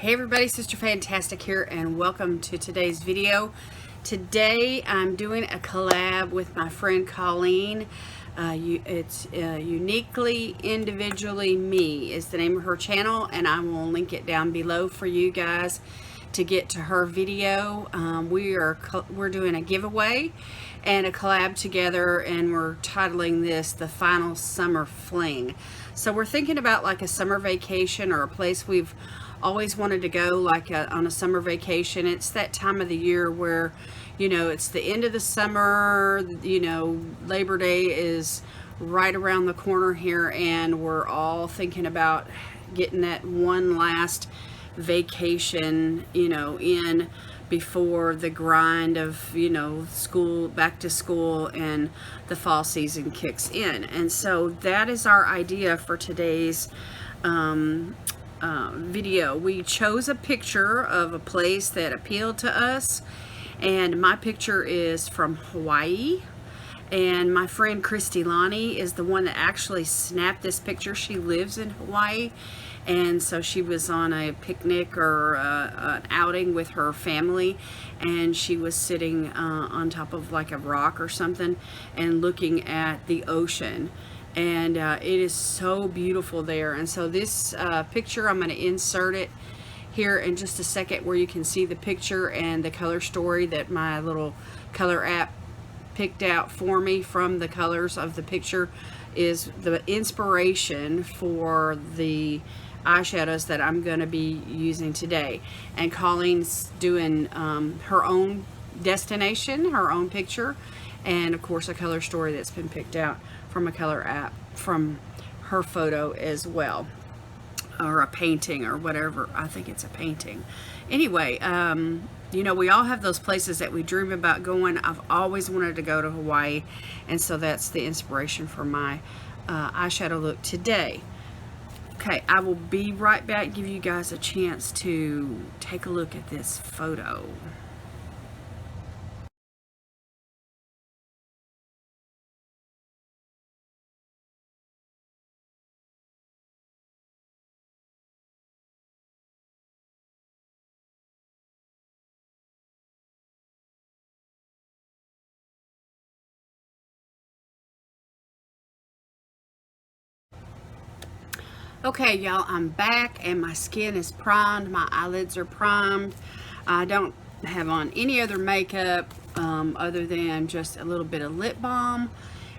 Hey everybody, Sister Fantastic here, and welcome to today's video. Today I'm doing a collab with my friend Colleen. It's Uniquely Individually Me is the name of her channel, and I will link it down below for you guys to get to her video. We're doing a giveaway and a collab together, and we're titling this The Final Summer Fling. So we're thinking about like a summer vacation or a place we've always wanted to go, like on a summer vacation. It's that time of the year where, you know, it's the end of the summer, you know, Labor Day is right around the corner here, and we're all thinking about getting that one last vacation, you know, in before the grind of, you know, school, back to school, and the fall season kicks in. And so that is our idea for today's video. We chose a picture of a place that appealed to us, and my picture is from Hawaii, and my friend Christy Lonnie is the one that actually snapped this picture. She lives in Hawaii, and so she was on a picnic or an outing with her family, and she was sitting on top of like a rock or something and looking at the ocean. And it is so beautiful there. And so this picture, I'm going to insert it here in just a second, where you can see the picture and the color story that my little color app picked out for me from the colors of the picture is the inspiration for the eyeshadows that I'm going to be using today. And Colleen's doing her own destination, her own picture, and of course a color story that's been picked out from a color app from her photo as well, or a painting or whatever. I think it's a painting. Anyway, you know, we all have those places that we dream about going. I've always wanted to go to Hawaii, and so that's the inspiration for my eyeshadow look today. Okay, I will be right back, give you guys a chance to take a look at this photo. Okay, y'all, I'm back, and my skin is primed. My eyelids are primed. I don't have on any other makeup other than just a little bit of lip balm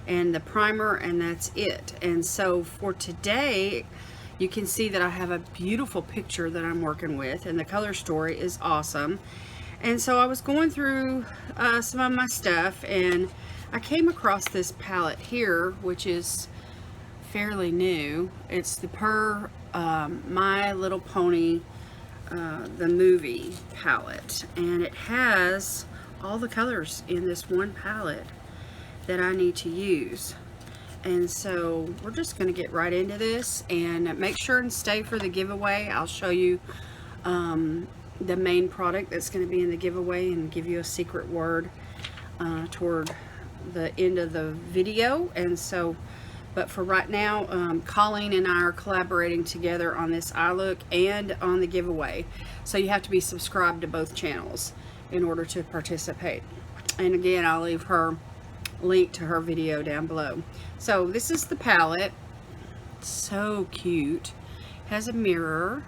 and the primer, and that's it. And so for today, you can see that I have a beautiful picture that I'm working with, and the color story is awesome. And so I was going through some of my stuff, and I came across this palette here, which is fairly new. It's the My Little Pony the movie palette, and it has all the colors in this one palette that I need to use. And so we're just going to get right into this, and make sure and stay for the giveaway. I'll show you the main product that's going to be in the giveaway and give you a secret word toward the end of the video. And so, but for right now, Colleen and I are collaborating together on this eye look and on the giveaway. So you have to be subscribed to both channels in order to participate. And again, I'll leave her link to her video down below. So this is the palette. So cute. Has a mirror.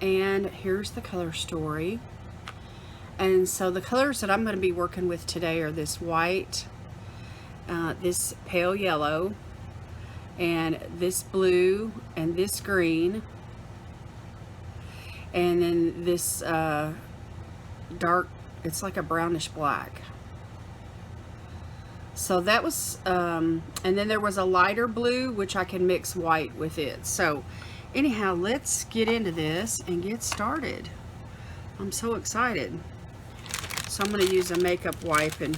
And here's the color story. And so the colors that I'm going to be working with today are this white, this pale yellow, and this blue, and this green, and then this dark, it's like a brownish black. So that was, and then there was a lighter blue, which I can mix white with it. So anyhow, let's get into this and get started. I'm so excited. So I'm going to use a makeup wipe, and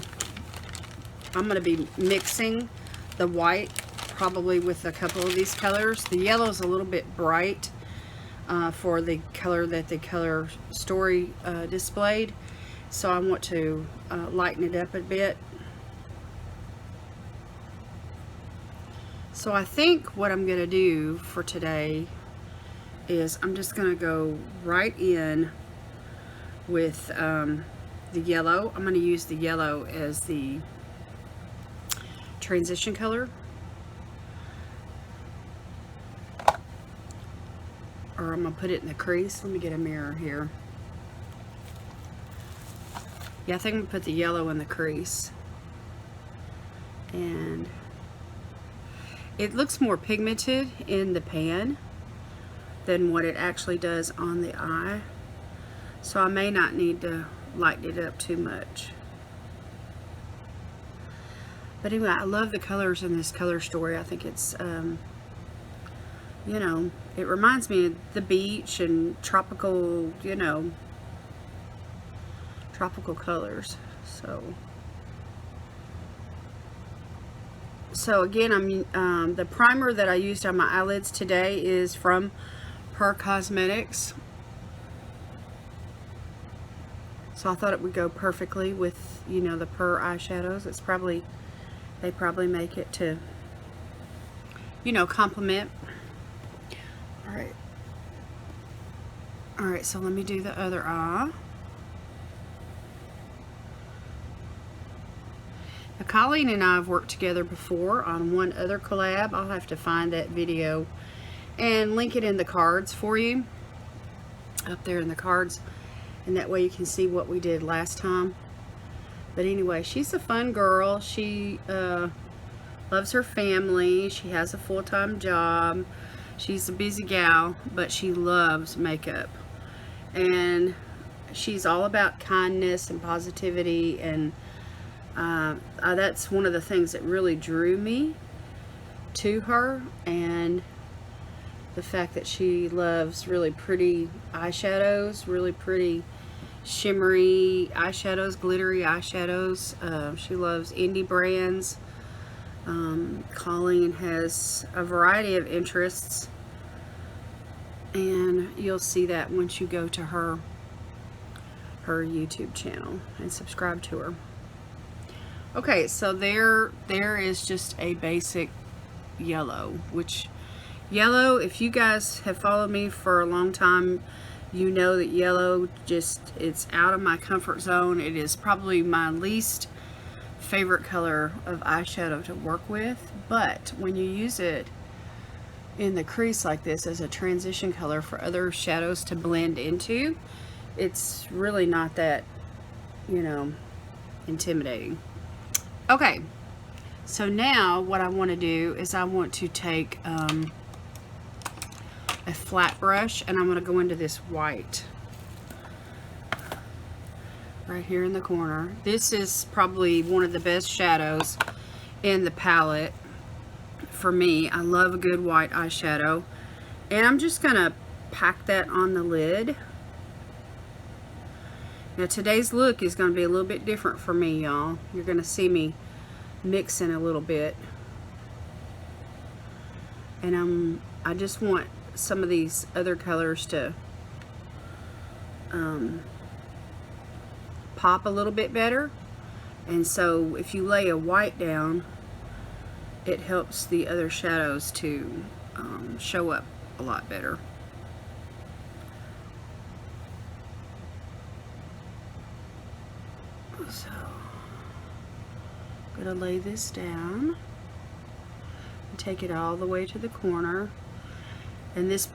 I'm going to be mixing the white probably with a couple of these colors. The yellow is a little bit bright for the color that the color story displayed, so I want to lighten it up a bit. So I think what I'm going to do for today is I'm just going to go right in with the yellow. I'm going to use the yellow as the transition color. Or I'm going to put it in the crease. Let me get a mirror here. Yeah, I think I'm going to put the yellow in the crease. And it looks more pigmented in the pan than what it actually does on the eye. So I may not need to lighten it up too much. But anyway, I love the colors in this color story. I think it's, you know, it reminds me of the beach and tropical, you know, tropical colors. So again, I'm the primer that I used on my eyelids today is from Her Cosmetics. So I thought it would go perfectly with, you know, the Purr eyeshadows. It's probably, they probably make it to, you know, complement. All right, so let me do the other eye. Now, Colleen and I have worked together before on one other collab. I'll have to find that video and link it in the cards for you, up there in the cards, and that way you can see what we did last time. But anyway, she's a fun girl. She loves her family. She has a full-time job. She's a busy gal, but she loves makeup. And she's all about kindness and positivity, and that's one of the things that really drew me to her, and the fact that she loves really pretty eyeshadows, really pretty shimmery eyeshadows, glittery eyeshadows. She loves indie brands. Colleen has a variety of interests, and you'll see that once you go to her YouTube channel and subscribe to her. Okay, so there is just a basic yellow, which yellow, if you guys have followed me for a long time, you know that yellow just, it's out of my comfort zone. It is probably my least favorite color of eyeshadow to work with, but when you use it in the crease like this as a transition color for other shadows to blend into, it's really not that, you know, intimidating. Okay, so now what I want to do is I want to take a flat brush, and I'm going to go into this white right here in the corner. This is probably one of the best shadows in the palette for me. I love a good white eyeshadow, and I'm just going to pack that on the lid. Now today's look is going to be a little bit different for me, y'all. You're going to see me mixing a little bit, and I just want some of these other colors to pop a little bit better, and so if you lay a white down, it helps the other shadows to show up a lot better. So I'm going to lay this down and take it all the way to the corner. And this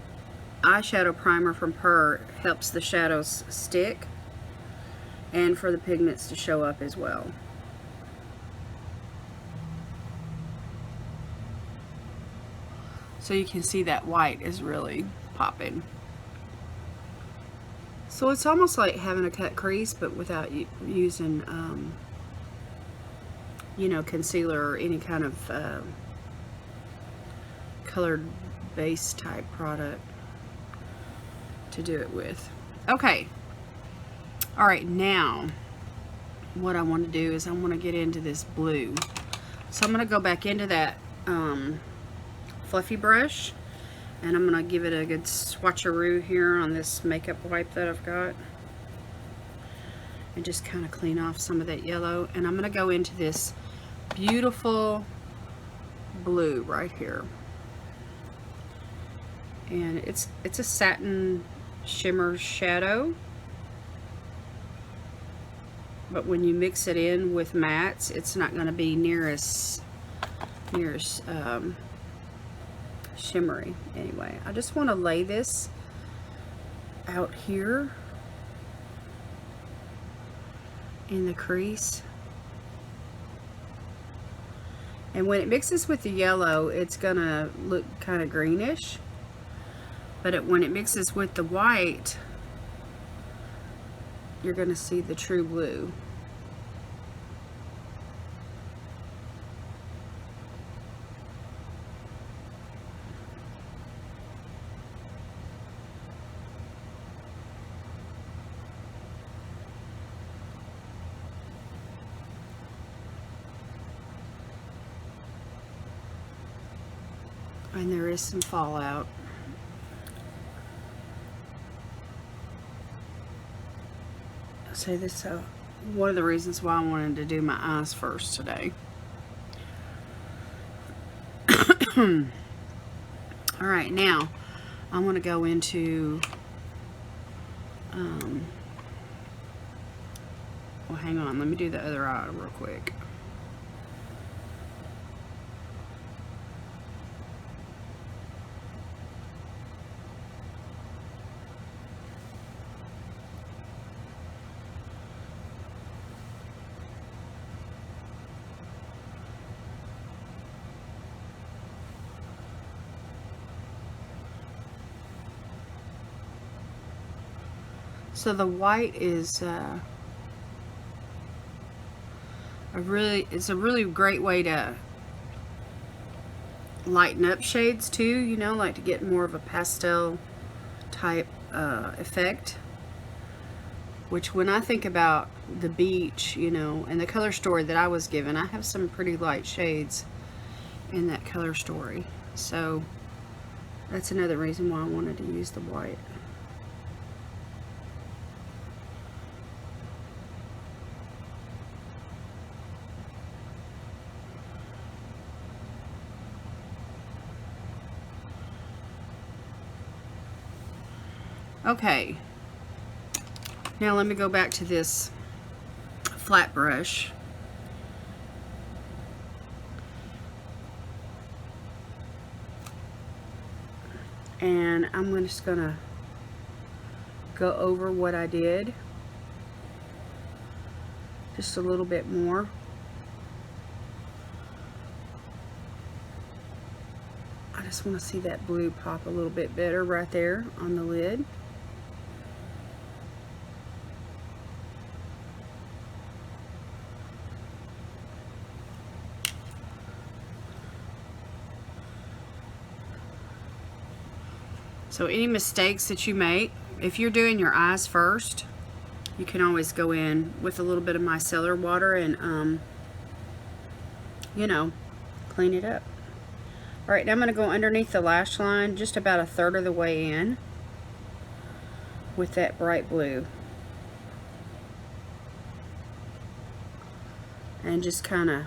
eyeshadow primer from Purr helps the shadows stick and for the pigments to show up as well. So you can see that white is really popping. So it's almost like having a cut crease, but without using, you know, concealer or any kind of colored base type product to do it with. Okay. All right, now what I want to do is I want to get into this blue. So I'm going to go back into that fluffy brush, and I'm going to give it a good swatcheroo here on this makeup wipe that I've got, and just kind of clean off some of that yellow. And I'm going to go into this beautiful blue right here, And it's a satin shimmer shadow, but when you mix it in with mattes, it's not going to be near as shimmery. Anyway, I just want to lay this out here in the crease. And when it mixes with the yellow, it's gonna look kind of greenish. But when it mixes with the white, you're gonna see the true blue. And there is some fallout. So this one of the reasons why I wanted to do my eyes first today. All right, now I want to go into well, hang on, let me do the other eye real quick. So the white is a really great way to lighten up shades too, you know, like to get more of a pastel type effect. Which when I think about the beach, you know, and the color story that I was given, I have some pretty light shades in that color story. So that's another reason why I wanted to use the white. Okay, now let me go back to this flat brush. And I'm just gonna go over what I did just a little bit more. I just want to see that blue pop a little bit better right there on the lid. So any mistakes that you make, if you're doing your eyes first, you can always go in with a little bit of micellar water and, you know, clean it up. All right, now I'm going to go underneath the lash line just about a third of the way in with that bright blue. And just kind of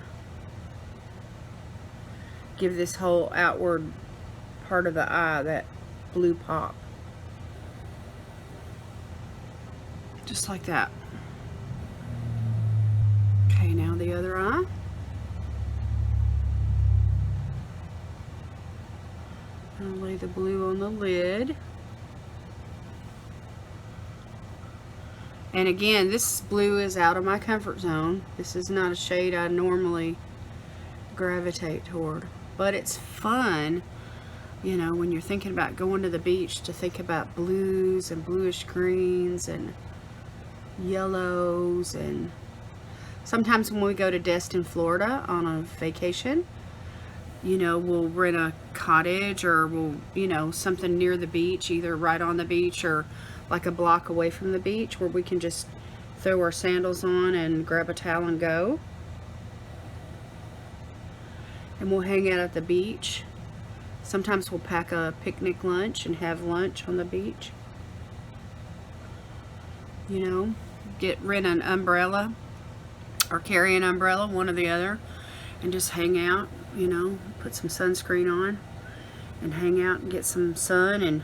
give this whole outward part of the eye that blue pop. Just like that. Okay, now the other eye. I'll lay the blue on the lid. And again, this blue is out of my comfort zone. This is not a shade I normally gravitate toward, but it's fun, you know, when you're thinking about going to the beach, to think about blues and bluish greens and yellows. And sometimes when we go to Destin, Florida on a vacation, you know, we'll rent a cottage or we'll, you know, something near the beach, either right on the beach or like a block away from the beach, where we can just throw our sandals on and grab a towel and go. And we'll hang out at the beach. Sometimes we'll pack a picnic lunch and have lunch on the beach. You know, rent an umbrella or carry an umbrella, one or the other, and just hang out, you know, put some sunscreen on and hang out and get some sun and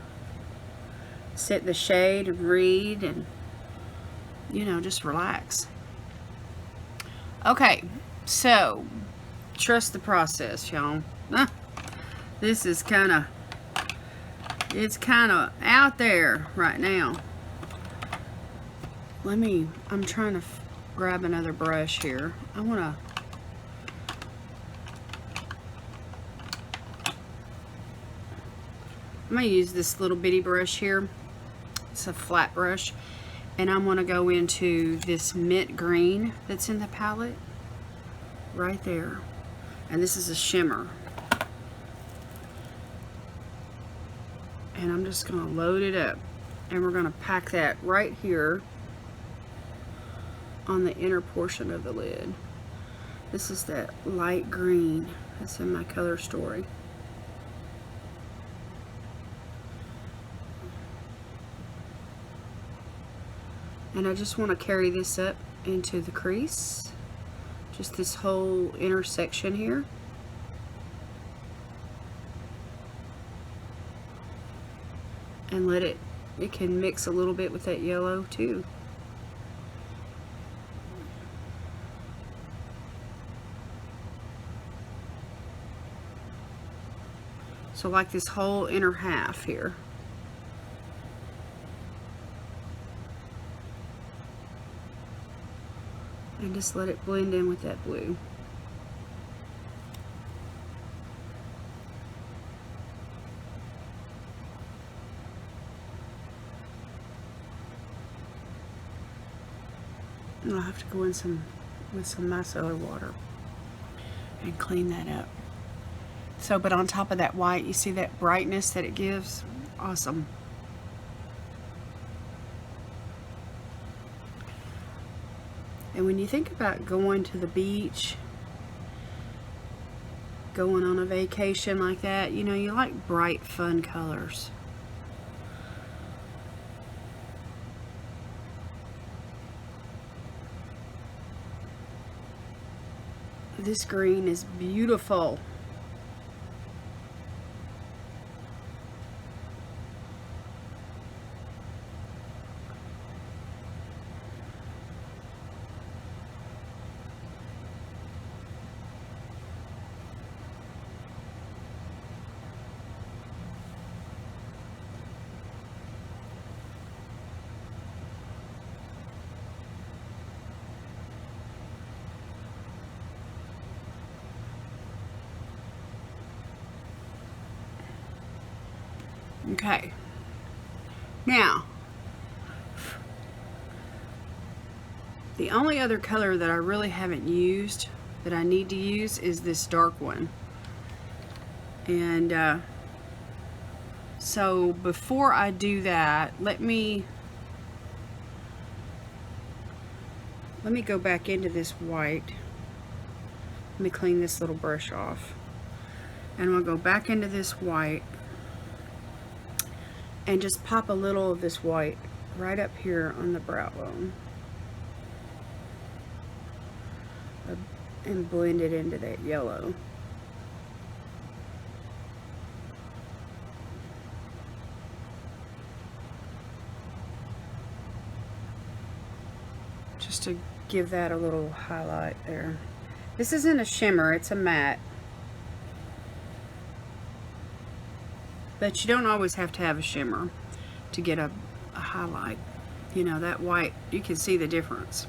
sit in the shade and read and, you know, just relax. Okay, so trust the process, y'all. This is it's kind of out there right now. I'm trying to grab another brush here. I'm gonna use this little bitty brush here. It's a flat brush, and I'm gonna go into this mint green that's in the palette right there, and this is a shimmer, and I'm just gonna load it up, and we're gonna pack that right here on the inner portion of the lid. This is that light green that's in my color story. And I just want to carry this up into the crease, just this whole intersection here. And let it can mix a little bit with that yellow too. So like this whole inner half here. And just let it blend in with that blue. And I'll have to go in with some micellar water and clean that up. So, but on top of that white, you see that brightness that it gives? Awesome. And when you think about going to the beach, going on a vacation like that, you know, you like bright, fun colors. This green is beautiful. Okay, now the only other color that I really haven't used that I need to use is this dark one. And so before I do that, let me go back into this white. Let me clean this little brush off, and I'm gonna go back into this white and just pop a little of this white right up here on the brow bone and blend it into that yellow. Just to give that a little highlight there. This isn't a shimmer, it's a matte. But you don't always have to have a shimmer to get a highlight. You know, that white, you can see the difference.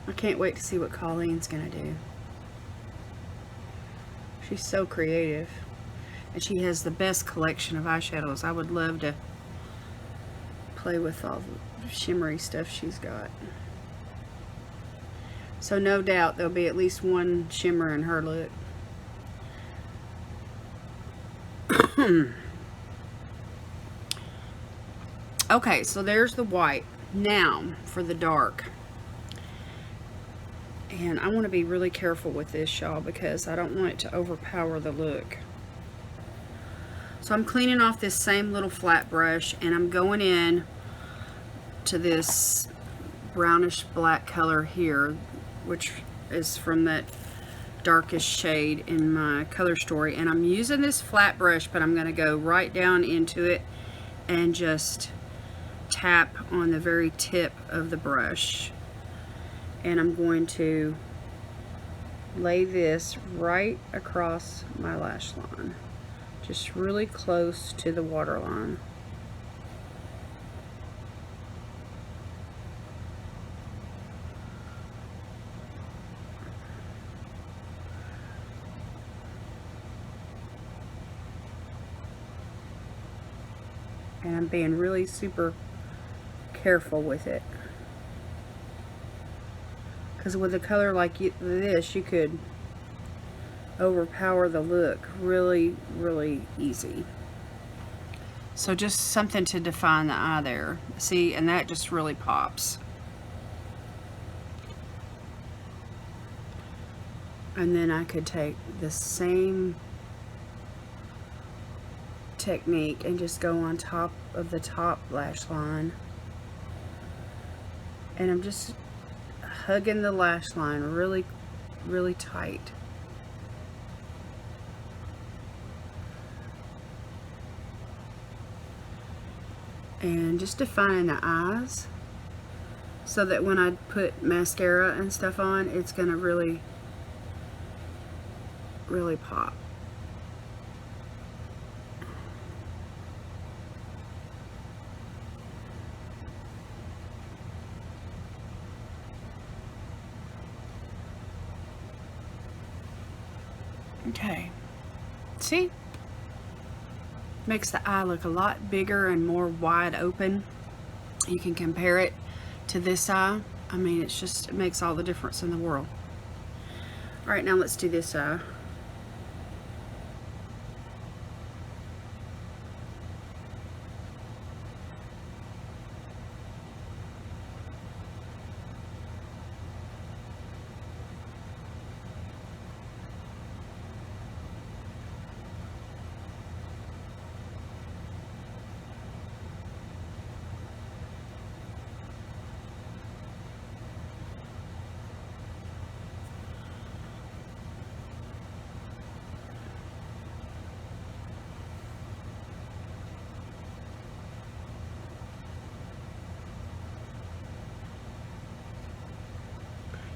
I can't wait to see what Colleen's gonna do. She's so creative. And she has the best collection of eyeshadows. I would love to play with all the shimmery stuff she's got. So no doubt there'll be at least one shimmer in her look. Okay, so there's the white. Now for the dark. And I want to be really careful with this, y'all, because I don't want it to overpower the look. So I'm cleaning off this same little flat brush, and I'm going in to this brownish black color here, which is from that darkest shade in my color story. And I'm using this flat brush, but I'm going to go right down into it and just tap on the very tip of the brush. And I'm going to lay this right across my lash line, just really close to the waterline. And I'm being really super careful with it, because with a color like this, you could overpower the look really, really easy. So just something to define the eye there. See, and that just really pops. And then I could take the same technique and just go on top of the top lash line. And I'm just hugging the lash line really, really tight. And just defining the eyes so that when I put mascara and stuff on, it's gonna really, really pop. Okay, see? Makes the eye look a lot bigger and more wide open. You can compare it to this eye. I mean, it's just, it makes all the difference in the world. All right, now let's do this eye.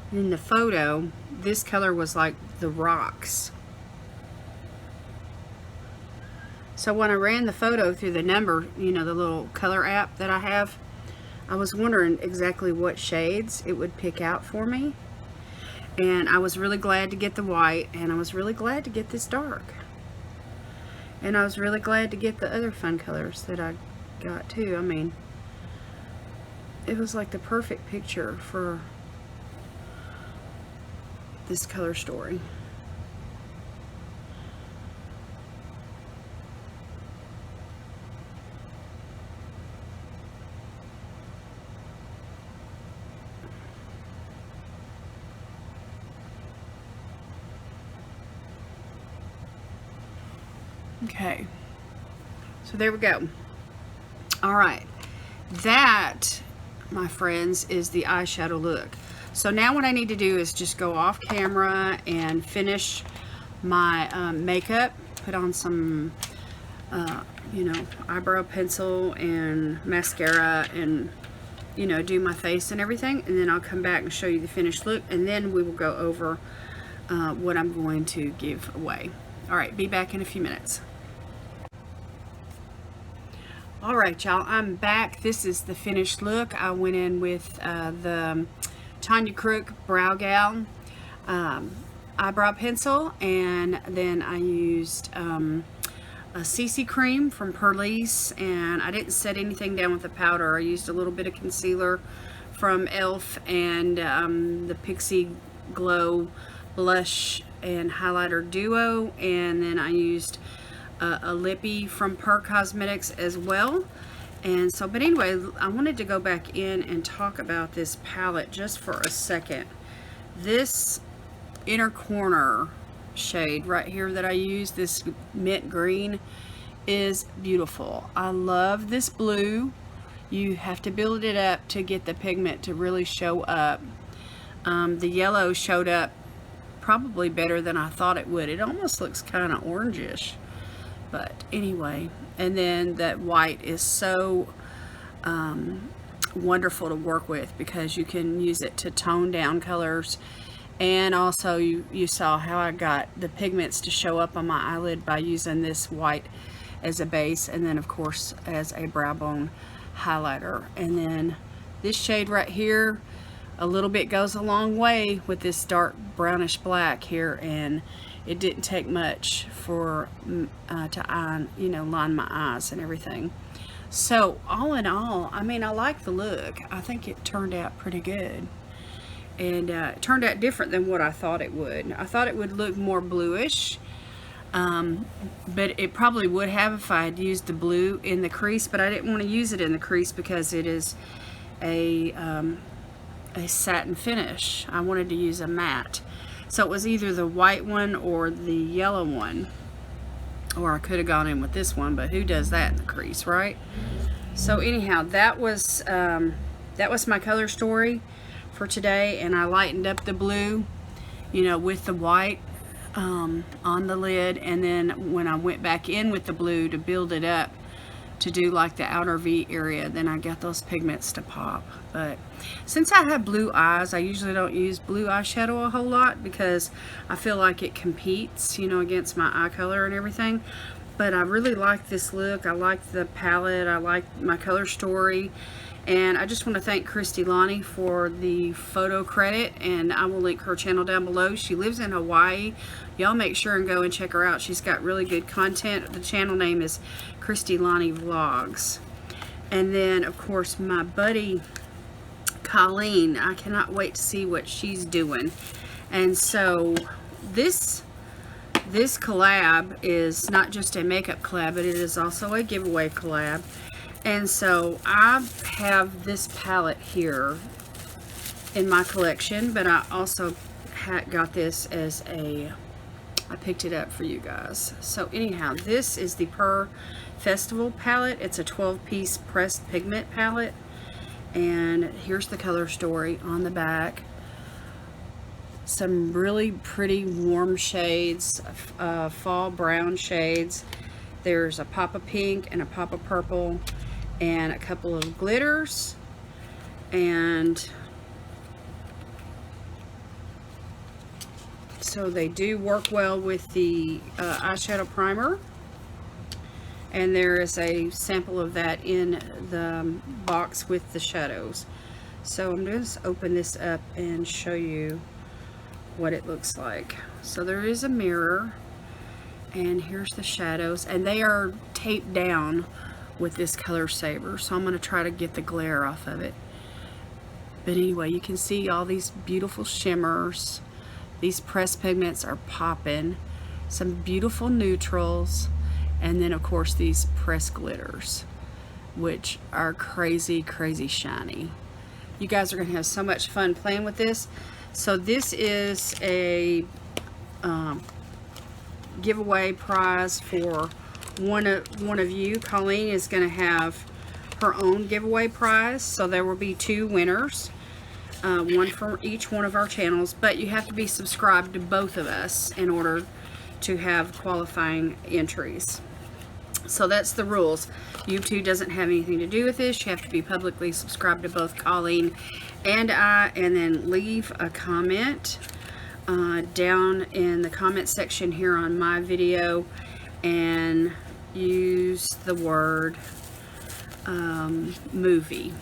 In the photo, this color was like the rocks. So when I ran the photo through the number, you know, the little color app that I have, I was wondering exactly what shades it would pick out for me. And I was really glad to get the white, and I was really glad to get this dark. And I was really glad to get the other fun colors that I got too. I mean, it was like the perfect picture for this color story. Okay, so there we go. All right, that, my friends, is the eyeshadow look. So now what I need to do is just go off camera and finish my makeup, put on some, you know, eyebrow pencil and mascara, and, you know, do my face and everything. And then I'll come back and show you the finished look, and then we will go over what I'm going to give away. All right, be back in a few minutes. All right, y'all, I'm back. This is the finished look. I went in with the Tanya Crook Brow Gal eyebrow pencil, and then I used a CC cream from Perlice, and I didn't set anything down with the powder. I used a little bit of concealer from e.l.f. and the Pixie Glow blush and highlighter duo, and then I used a lippy from Per Cosmetics as well. And so, but anyway, I wanted to go back in and talk about this palette just for a second. This inner corner shade right here that I use, this mint green, is beautiful. I love this blue. You have to build it up to get the pigment to really show up. The yellow showed up probably better than I thought it would. It almost looks kind of orangish, but anyway. And then that white is so wonderful to work with because you can use it to tone down colors. And also you saw how I got the pigments to show up on my eyelid by using this white as a base, and then of course as a brow bone highlighter. And then this shade right here, a little bit goes a long way with this dark brownish black here, and it didn't take much for to line my eyes and everything. So all in all, I mean, I like the look. I think it turned out pretty good, and it turned out different than what I thought it would. I thought it would look more bluish, but it probably would have if I had used the blue in the crease, but I didn't want to use it in the crease because it is a satin finish. I wanted to use a matte. So it was either the white one or the yellow one. Or I could have gone in with this one, but who does that in the crease, right? So anyhow, that was my color story for today, and I lightened up the blue, with the white on the lid, and then when I went back in with the blue to build it up to do like the outer V area, then I got those pigments to pop. But since I have blue eyes, I usually don't use blue eyeshadow a whole lot because I feel like it competes, against my eye color and everything. But I really like this look. I like the palette. I like my color story. And I just want to thank Christy Lonnie for the photo credit, and I will link her channel down below. She lives in Hawaii. Y'all make sure and go and check her out. She's got really good content. The channel name is Christy Lonnie Vlogs. And then, of course, my buddy Colleen. I cannot wait to see what she's doing. And so this collab is not just a makeup collab, but it is also a giveaway collab. And so I have this palette here in my collection, but I also got this as I picked it up for you guys. So anyhow, this is the Per Festival palette. It's a 12-piece pressed pigment palette. And here's the color story on the back. Some really pretty warm shades, fall brown shades. There's a pop of pink and a pop of purple, and a couple of glitters, and so they do work well with the eyeshadow primer. And there is a sample of that in the box with the shadows. So I'm going to open this up and show you what it looks like. So there is a mirror, and here's the shadows, and they are taped down with this color saver, so I'm going to try to get the glare off of it. But anyway, you can see all these beautiful shimmers. These pressed pigments are popping. Some beautiful neutrals, and then of course these pressed glitters, which are crazy shiny. You guys are going to have so much fun playing with this. So this is a giveaway prize for one of you. Colleen is going to have her own giveaway prize, so there will be 2 winners, one for each one of our channels, but you have to be subscribed to both of us in order to have qualifying entries. So that's the rules. YouTube doesn't have anything to do with this. You have to be publicly subscribed to both Colleen and I, and then leave a comment down in the comment section here on my video, and use the word movie,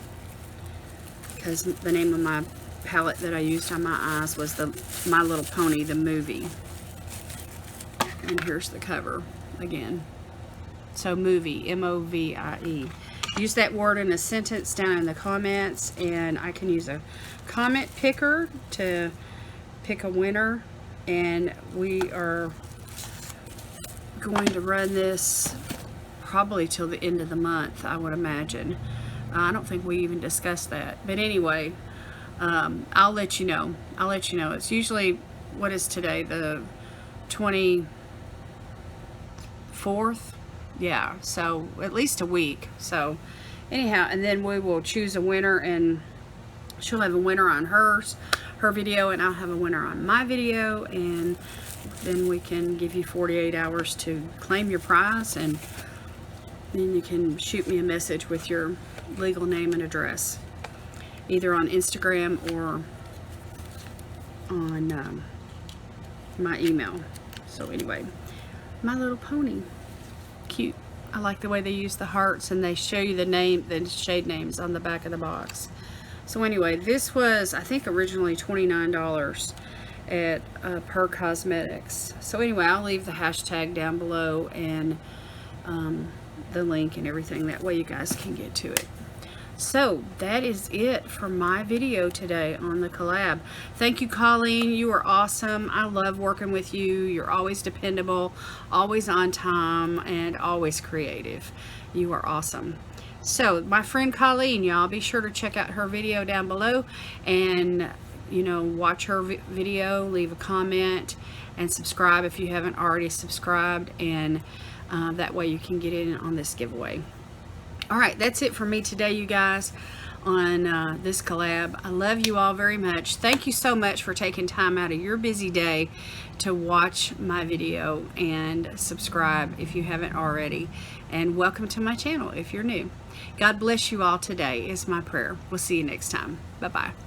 because the name of my palette that I used on my eyes was My Little Pony, the movie. And here's the cover again. So movie, M-O-V-I-E. Use that word in a sentence down in the comments, and I can use a comment picker to pick a winner. And we are going to run this probably till the end of the month, I would imagine. I don't think we even discussed that, but anyway, I'll let you know. It's usually, what is today, the 24th? Yeah, so at least a week. So anyhow, and then we will choose a winner, and she'll have a winner on her video, and I'll have a winner on my video, and then we can give you 48 hours to claim your prize, and then you can shoot me a message with your legal name and address, either on Instagram or on my email. So anyway, My Little Pony, cute. I like the way they use the hearts, and they show you the shade names on the back of the box. So anyway, this was, I think, originally $29 at Per Cosmetics. So anyway, I'll leave the hashtag down below, and the link and everything. That way you guys can get to it. So that is it for my video today on the collab. Thank you, Colleen. You are awesome. I love working with you. You're always dependable, always on time, and always creative. You are awesome. So my friend Colleen, y'all, be sure to check out her video down below, and watch her video, leave a comment, and subscribe if you haven't already subscribed, and that way you can get in on this giveaway. All right, that's it for me today, you guys, on this collab. I love you all very much. Thank you so much for taking time out of your busy day to watch my video, and subscribe if you haven't already. And welcome to my channel if you're new. God bless you all today is my prayer. We'll see you next time. Bye-bye.